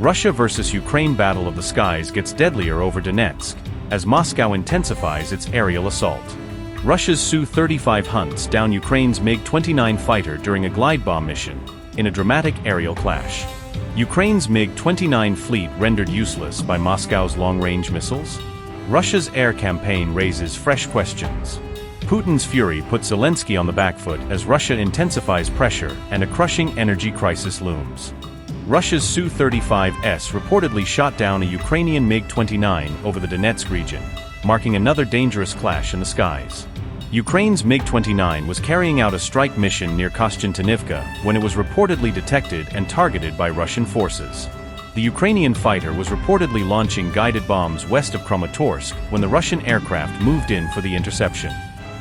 Russia versus Ukraine battle of the skies gets deadlier over Donetsk, as Moscow intensifies its aerial assault. Russia's Su-35 hunts down Ukraine's MiG-29 fighter during a glide bomb mission, in a dramatic aerial clash. Ukraine's MiG-29 fleet rendered useless by Moscow's long-range missiles? Russia's air campaign raises fresh questions. Putin's fury puts Zelensky on the back foot as Russia intensifies pressure and a crushing energy crisis looms. Russia's Su-35S reportedly shot down a Ukrainian MiG-29 over the Donetsk region, marking another dangerous clash in the skies. Ukraine's MiG-29 was carrying out a strike mission near Kostiantynivka when it was reportedly detected and targeted by Russian forces. The Ukrainian fighter was reportedly launching guided bombs west of Kramatorsk when the Russian aircraft moved in for the interception.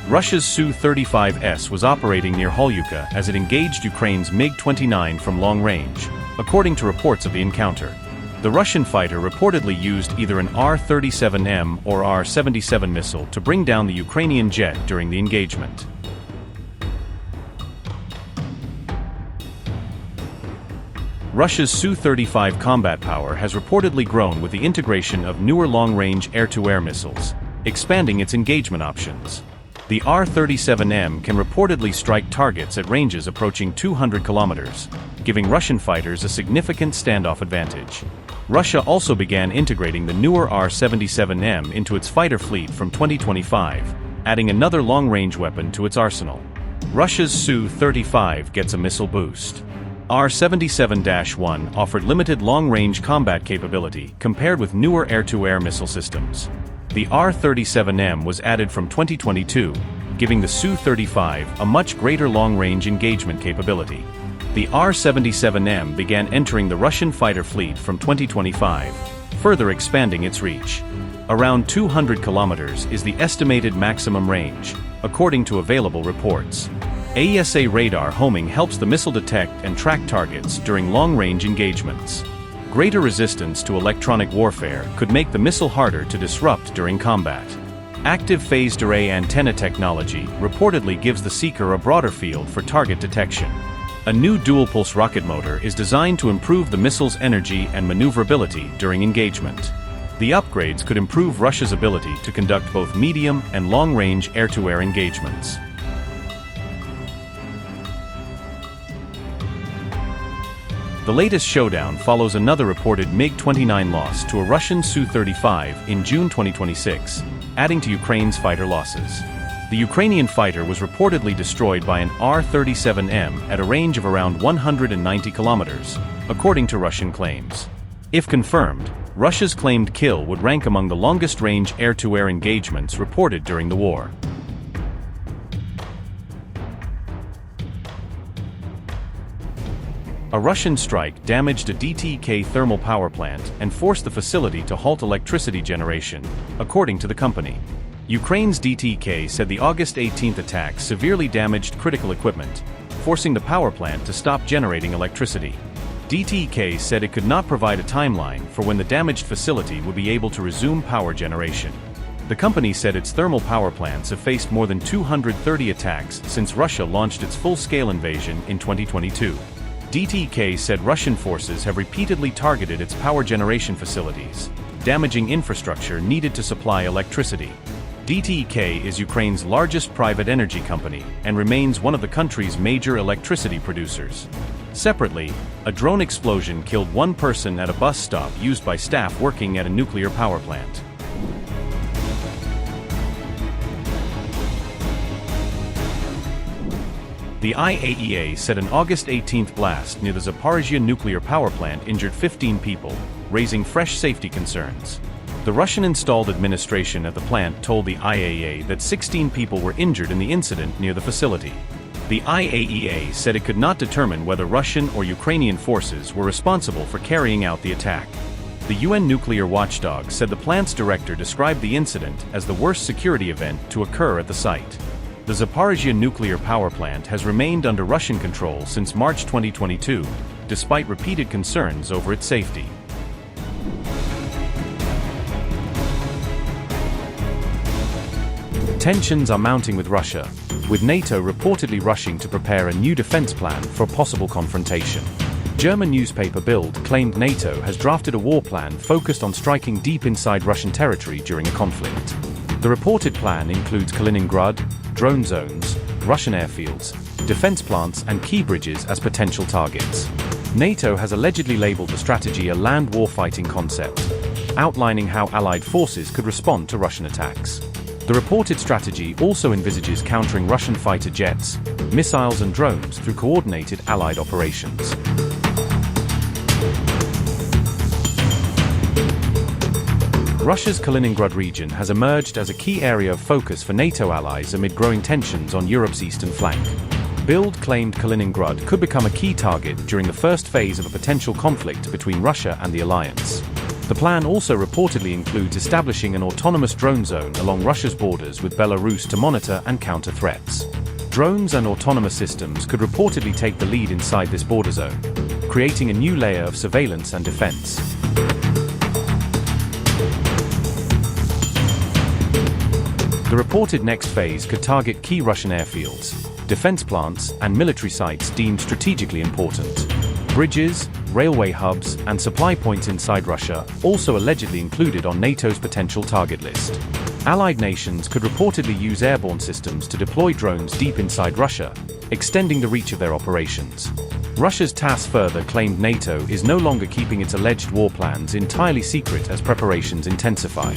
Russia's Su-35S was operating near Holyuka as it engaged Ukraine's MiG-29 from long range, according to reports of the encounter. The Russian fighter reportedly used either an R-37M or R-77 missile to bring down the Ukrainian jet during the engagement. Russia's Su-35 combat power has reportedly grown with the integration of newer long-range air-to-air missiles, expanding its engagement options. The R-37M can reportedly strike targets at ranges approaching 200 kilometers, giving Russian fighters a significant standoff advantage. Russia also began integrating the newer R-77M into its fighter fleet from 2025, adding another long-range weapon to its arsenal. Russia's Su-35 gets a missile boost. R-77-1 offered limited long-range combat capability compared with newer air-to-air missile systems. The R-37M was added from 2022, giving the Su-35 a much greater long-range engagement capability. The R-77M began entering the Russian fighter fleet from 2025, further expanding its reach. Around 200 kilometers is the estimated maximum range, according to available reports. AESA radar homing helps the missile detect and track targets during long-range engagements. Greater resistance to electronic warfare could make the missile harder to disrupt during combat. Active phased array antenna technology reportedly gives the seeker a broader field for target detection. A new dual-pulse rocket motor is designed to improve the missile's energy and maneuverability during engagement. The upgrades could improve Russia's ability to conduct both medium and long-range air-to-air engagements. The latest showdown follows another reported MiG-29 loss to a Russian Su-35 in June 2026, adding to Ukraine's fighter losses. The Ukrainian fighter was reportedly destroyed by an R-37M at a range of around 190 kilometers, according to Russian claims. If confirmed, Russia's claimed kill would rank among the longest-range air-to-air engagements reported during the war. A Russian strike damaged a DTK thermal power plant and forced the facility to halt electricity generation, according to the company. Ukraine's DTK said the August 18 attack severely damaged critical equipment, forcing the power plant to stop generating electricity. DTK said it could not provide a timeline for when the damaged facility would be able to resume power generation. The company said its thermal power plants have faced more than 230 attacks since Russia launched its full-scale invasion in 2022. DTK said Russian forces have repeatedly targeted its power generation facilities, damaging infrastructure needed to supply electricity. DTK is Ukraine's largest private energy company and remains one of the country's major electricity producers. Separately, a drone explosion killed one person at a bus stop used by staff working at a nuclear power plant. The IAEA said an August 18 blast near the Zaporizhzhia nuclear power plant injured 15 people, raising fresh safety concerns. The Russian-installed administration at the plant told the IAEA that 16 people were injured in the incident near the facility. The IAEA said it could not determine whether Russian or Ukrainian forces were responsible for carrying out the attack. The UN nuclear watchdog said the plant's director described the incident as the worst security event to occur at the site. The Zaporizhzhia nuclear power plant has remained under Russian control since March 2022, despite repeated concerns over its safety. Tensions are mounting with Russia, with NATO reportedly rushing to prepare a new defense plan for possible confrontation. German newspaper Bild claimed NATO has drafted a war plan focused on striking deep inside Russian territory during a conflict. The reported plan includes Kaliningrad, drone zones, Russian airfields, defense plants and key bridges as potential targets. NATO has allegedly labeled the strategy a land warfighting concept, outlining how Allied forces could respond to Russian attacks. The reported strategy also envisages countering Russian fighter jets, missiles and drones through coordinated Allied operations. Russia's Kaliningrad region has emerged as a key area of focus for NATO allies amid growing tensions on Europe's eastern flank. Bild claimed Kaliningrad could become a key target during the first phase of a potential conflict between Russia and the alliance. The plan also reportedly includes establishing an autonomous drone zone along Russia's borders with Belarus to monitor and counter threats. Drones and autonomous systems could reportedly take the lead inside this border zone, creating a new layer of surveillance and defense. The reported next phase could target key Russian airfields, defense plants, and military sites deemed strategically important. Bridges, railway hubs, and supply points inside Russia also allegedly included on NATO's potential target list. Allied nations could reportedly use airborne systems to deploy drones deep inside Russia, extending the reach of their operations. Russia's TASS further claimed NATO is no longer keeping its alleged war plans entirely secret as preparations intensify.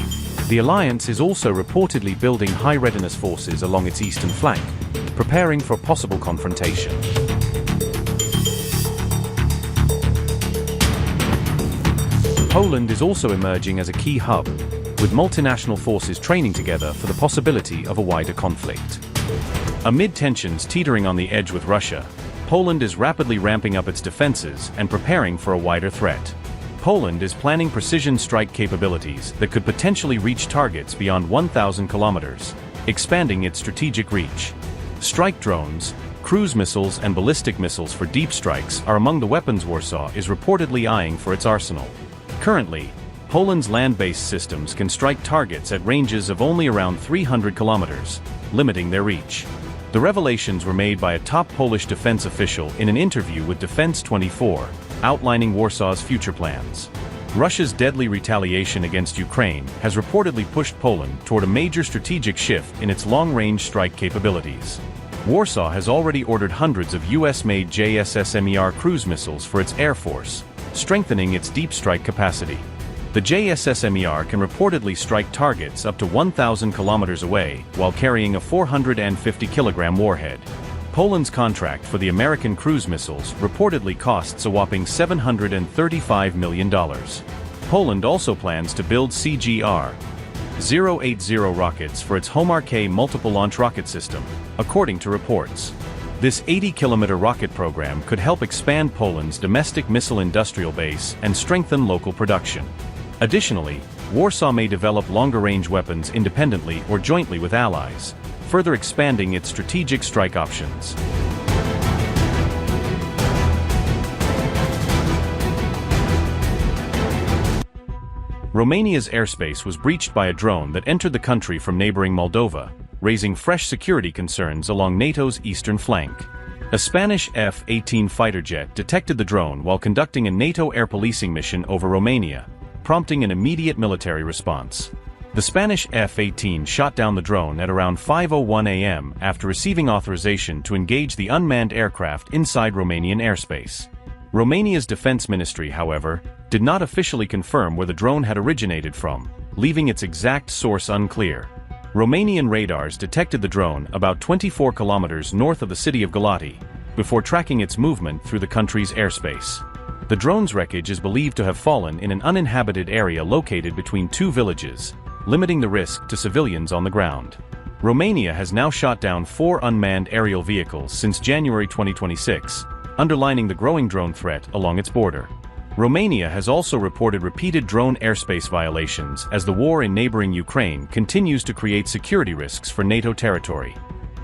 The alliance is also reportedly building high-readiness forces along its eastern flank, preparing for possible confrontation. Poland is also emerging as a key hub, with multinational forces training together for the possibility of a wider conflict. Amid tensions teetering on the edge with Russia, Poland is rapidly ramping up its defenses and preparing for a wider threat. Poland is planning precision strike capabilities that could potentially reach targets beyond 1,000 kilometers, expanding its strategic reach. Strike drones, cruise missiles and ballistic missiles for deep strikes are among the weapons Warsaw is reportedly eyeing for its arsenal. Currently, Poland's land-based systems can strike targets at ranges of only around 300 kilometers, limiting their reach. The revelations were made by a top Polish defense official in an interview with Defense 24, outlining Warsaw's future plans. Russia's deadly retaliation against Ukraine has reportedly pushed Poland toward a major strategic shift in its long-range strike capabilities. Warsaw has already ordered hundreds of US-made JSSMER cruise missiles for its air force, strengthening its deep strike capacity. The JSSMER can reportedly strike targets up to 1,000 kilometers away while carrying a 450-kilogram warhead. Poland's contract for the American cruise missiles reportedly costs a whopping $735 million. Poland also plans to build CGR-080 rockets for its Homar-K multiple launch rocket system, according to reports. This 80-kilometer rocket program could help expand Poland's domestic missile industrial base and strengthen local production. Additionally, Warsaw may develop longer-range weapons independently or jointly with allies, further expanding its strategic strike options. Romania's airspace was breached by a drone that entered the country from neighboring Moldova, raising fresh security concerns along NATO's eastern flank. A Spanish F-18 fighter jet detected the drone while conducting a NATO air policing mission over Romania, prompting an immediate military response. The Spanish F-18 shot down the drone at around 5:01 a.m. after receiving authorization to engage the unmanned aircraft inside Romanian airspace. Romania's defense ministry, however, did not officially confirm where the drone had originated from, leaving its exact source unclear. Romanian radars detected the drone about 24 kilometers north of the city of Galati, before tracking its movement through the country's airspace. The drone's wreckage is believed to have fallen in an uninhabited area located between two villages, limiting the risk to civilians on the ground. Romania has now shot down 4 unmanned aerial vehicles since January 2026, underlining the growing drone threat along its border. Romania has also reported repeated drone airspace violations as the war in neighboring Ukraine continues to create security risks for NATO territory.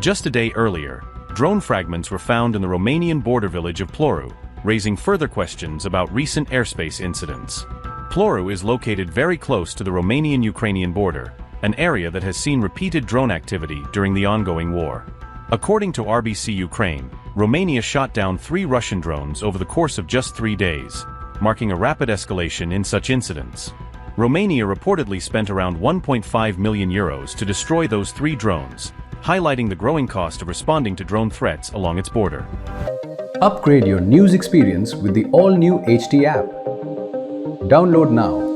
Just a day earlier, drone fragments were found in the Romanian border village of Ploru, raising further questions about recent airspace incidents. Ploru is located very close to the Romanian-Ukrainian border, an area that has seen repeated drone activity during the ongoing war. According to RBC Ukraine, Romania shot down 3 Russian drones over the course of just 3 days, marking a rapid escalation in such incidents. Romania reportedly spent around €1.5 million to destroy those 3 drones, highlighting the growing cost of responding to drone threats along its border. Upgrade your news experience with the all-new HT app. Download now.